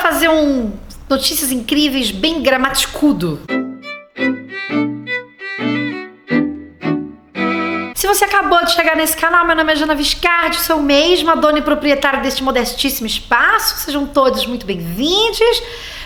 fazer notícias incríveis bem gramaticudo. Se você acabou de chegar nesse canal, meu nome é Jana Viscardi, sou mesma dona e proprietária deste modestíssimo espaço. Sejam todos muito bem-vindos.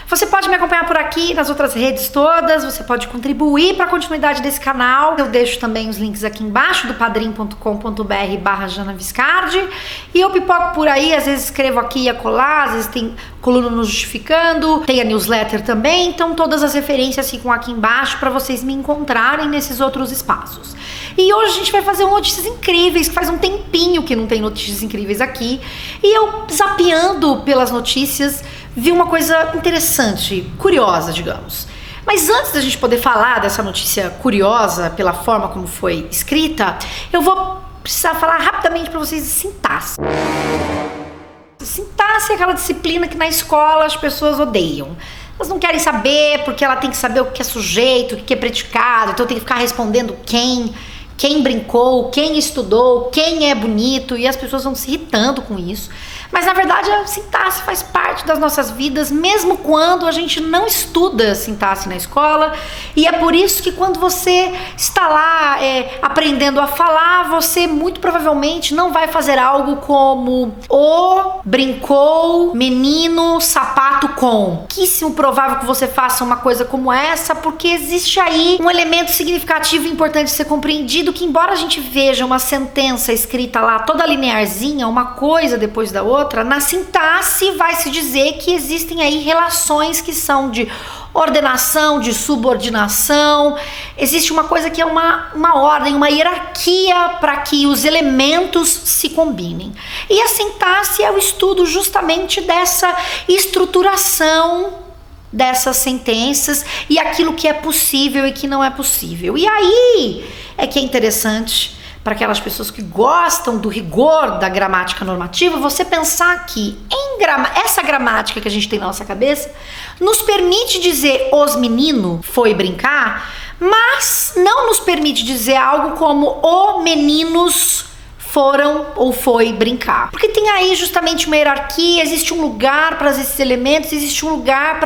Você pode me acompanhar por aqui nas outras redes todas, você pode contribuir para a continuidade desse canal. Eu deixo também os links aqui embaixo do padrim.com.br/Jana Viscardi. E eu pipoco por aí, às vezes escrevo aqui e acolá, às vezes tem coluna no Justificando, tem a newsletter também, então todas as referências ficam aqui embaixo para vocês me encontrarem nesses outros espaços. E hoje a gente vai fazer notícias incríveis, que faz um tempinho que não tem notícias incríveis aqui. E eu, zapeando pelas notícias, vi uma coisa interessante, curiosa, digamos. Mas antes da gente poder falar dessa notícia curiosa, pela forma como foi escrita, eu vou precisar falar rapidamente para vocês de sintaxe. Sintaxe é aquela disciplina que na escola as pessoas odeiam. Elas não querem saber porque ela tem que saber o que é sujeito, o que é predicado, então tem que ficar respondendo quem brincou, quem estudou, quem é bonito, e as pessoas vão se irritando com isso. Mas na verdade a sintaxe faz parte das nossas vidas, mesmo quando a gente não estuda sintaxe na escola, e é por isso que quando você está lá aprendendo a falar, você muito provavelmente não vai fazer algo como o, brincou, menino, sapato com. Pouquíssimo provável que você faça uma coisa como essa, porque existe aí um elemento significativo e importante de ser compreendido, que embora a gente veja uma sentença escrita lá toda linearzinha, uma coisa depois da outra, na sintaxe vai se dizer que existem aí relações que são de ordenação, de subordinação. Existe uma coisa que é uma ordem, uma hierarquia para que os elementos se combinem. E a sintaxe é o estudo justamente dessa estruturação dessas sentenças e aquilo que é possível e que não é possível. E aí é que é interessante para aquelas pessoas que gostam do rigor da gramática normativa, você pensar que essa gramática que a gente tem na nossa cabeça nos permite dizer os menino foi brincar, mas não nos permite dizer algo como o meninos foram ou foi brincar. Porque tem aí justamente uma hierarquia, existe um lugar para esses elementos, existe um lugar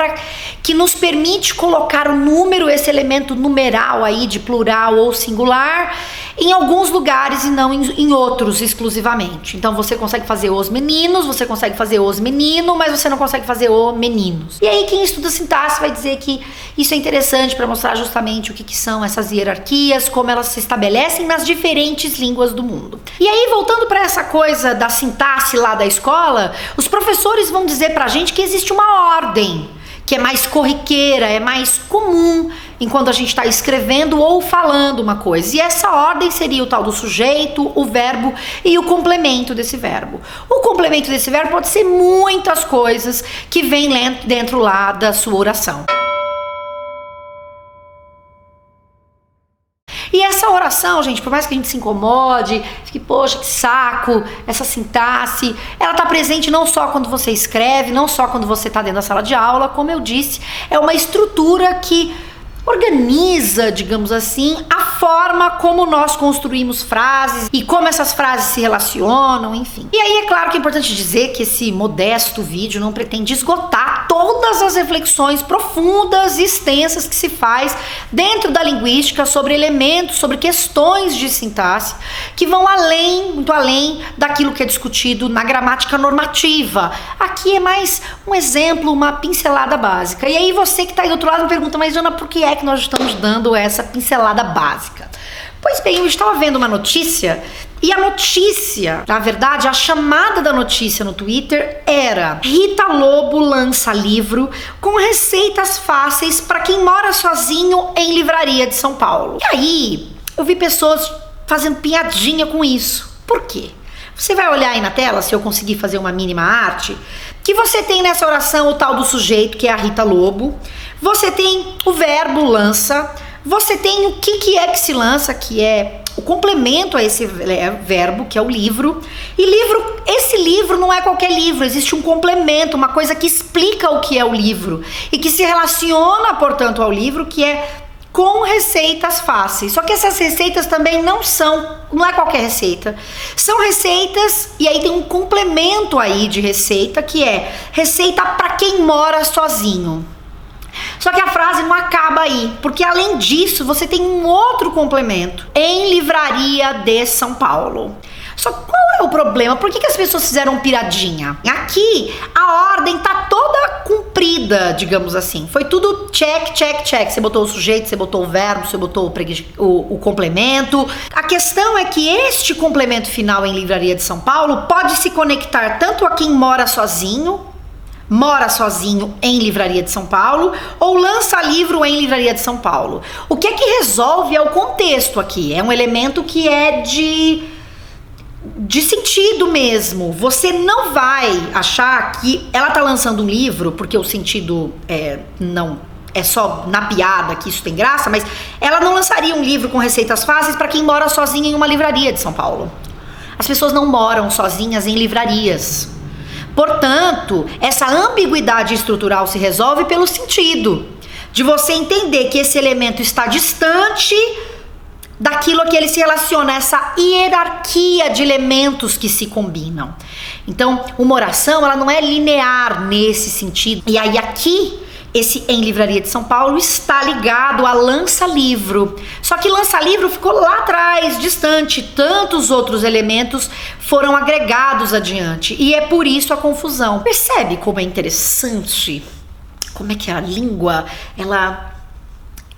que nos permite colocar o número, esse elemento numeral aí de plural ou singular, em alguns lugares e não em outros exclusivamente. Então você consegue fazer os meninos, você consegue fazer os menino, mas você não consegue fazer o meninos. E aí quem estuda sintaxe vai dizer que isso é interessante para mostrar justamente o que são essas hierarquias, como elas se estabelecem nas diferentes línguas do mundo. E aí, voltando para essa coisa da sintaxe lá da escola, os professores vão dizer pra gente que existe uma ordem que é mais corriqueira, é mais comum enquanto a gente está escrevendo ou falando uma coisa. E essa ordem seria o tal do sujeito, o verbo e o complemento desse verbo. O complemento desse verbo pode ser muitas coisas que vêm dentro lá da sua oração. E essa oração, gente, por mais que a gente se incomode, fique, poxa, que saco, essa sintaxe, ela tá presente não só quando você escreve, não só quando você tá dentro da sala de aula, como eu disse, é uma estrutura que organiza, digamos assim, a forma como nós construímos frases e como essas frases se relacionam, enfim. E aí é claro que é importante dizer que esse modesto vídeo não pretende esgotar todas as reflexões profundas e extensas que se faz dentro da linguística sobre elementos, sobre questões de sintaxe que vão além, muito além daquilo que é discutido na gramática normativa. Aqui é mais um exemplo, uma pincelada básica. E aí você que está aí do outro lado me pergunta, mas Jana, por que é que nós estamos dando essa pincelada básica? Pois bem, eu estava vendo uma notícia e a notícia, na verdade, a chamada da notícia no Twitter era: Rita Lobo lança livro com receitas fáceis para quem mora sozinho em livraria de São Paulo. E aí, eu vi pessoas fazendo piadinha com isso. Por quê? Você vai olhar aí na tela, se eu conseguir fazer uma mínima arte, que você tem nessa oração o tal do sujeito, que é a Rita Lobo, você tem o verbo lança, você tem o que é que se lança, que é o complemento a esse verbo, que é o livro. E esse livro não é qualquer livro, existe um complemento, uma coisa que explica o que é o livro e que se relaciona, portanto, ao livro, que é com receitas fáceis. Só que essas receitas também não é qualquer receita. São receitas, e aí tem um complemento aí de receita, que é receita para quem mora sozinho. Só que a frase não acaba aí, porque além disso, você tem um outro complemento em Livraria de São Paulo. Só que qual é o problema? Por que as pessoas fizeram piradinha? Aqui, a ordem tá toda cumprida, digamos assim. Foi tudo check, check, check. Você botou o sujeito, você botou o verbo, você botou o complemento. A questão é que este complemento final em Livraria de São Paulo pode se conectar tanto a quem mora sozinho em Livraria de São Paulo, ou lança livro em Livraria de São Paulo. O que é que resolve é o contexto aqui. É um elemento que é de sentido mesmo. Você não vai achar que ela tá lançando um livro porque o sentido não é só na piada que isso tem graça, mas ela não lançaria um livro com receitas fáceis para quem mora sozinha em uma livraria de São Paulo. As pessoas não moram sozinhas em livrarias. Portanto, essa ambiguidade estrutural se resolve pelo sentido de você entender que esse elemento está distante daquilo a que ele se relaciona, essa hierarquia de elementos que se combinam. Então, uma oração, ela não é linear nesse sentido. E aí aqui, esse em Livraria de São Paulo está ligado a lança-livro. Só que lança-livro ficou lá atrás, distante. Tantos outros elementos foram agregados adiante. E é por isso a confusão. Percebe como é interessante? Como é que a língua, ela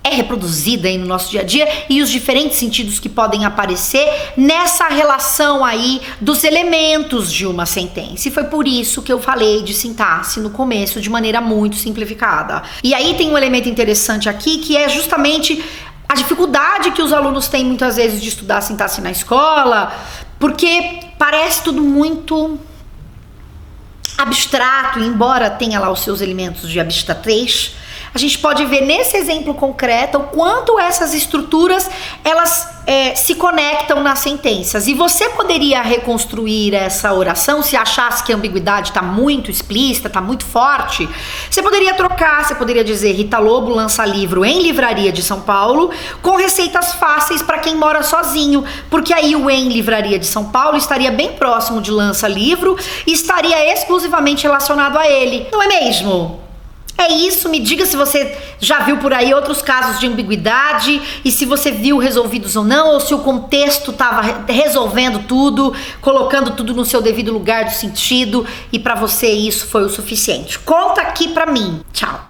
é reproduzida aí no nosso dia a dia e os diferentes sentidos que podem aparecer nessa relação aí dos elementos de uma sentença. E foi por isso que eu falei de sintaxe no começo de maneira muito simplificada. E aí tem um elemento interessante aqui que é justamente a dificuldade que os alunos têm muitas vezes de estudar sintaxe na escola, porque parece tudo muito abstrato, embora tenha lá os seus elementos de abstratez. A gente pode ver nesse exemplo concreto o quanto essas estruturas elas se conectam nas sentenças. E você poderia reconstruir essa oração se achasse que a ambiguidade está muito explícita, está muito forte. Você poderia trocar, você poderia dizer Rita Lobo lança livro em Livraria de São Paulo com receitas fáceis para quem mora sozinho, porque aí o em Livraria de São Paulo estaria bem próximo de lança livro e estaria exclusivamente relacionado a ele. Não é mesmo? É isso, me diga se você já viu por aí outros casos de ambiguidade e se você viu resolvidos ou não, ou se o contexto estava resolvendo tudo, colocando tudo no seu devido lugar do sentido e para você isso foi o suficiente. Conta aqui pra mim. Tchau.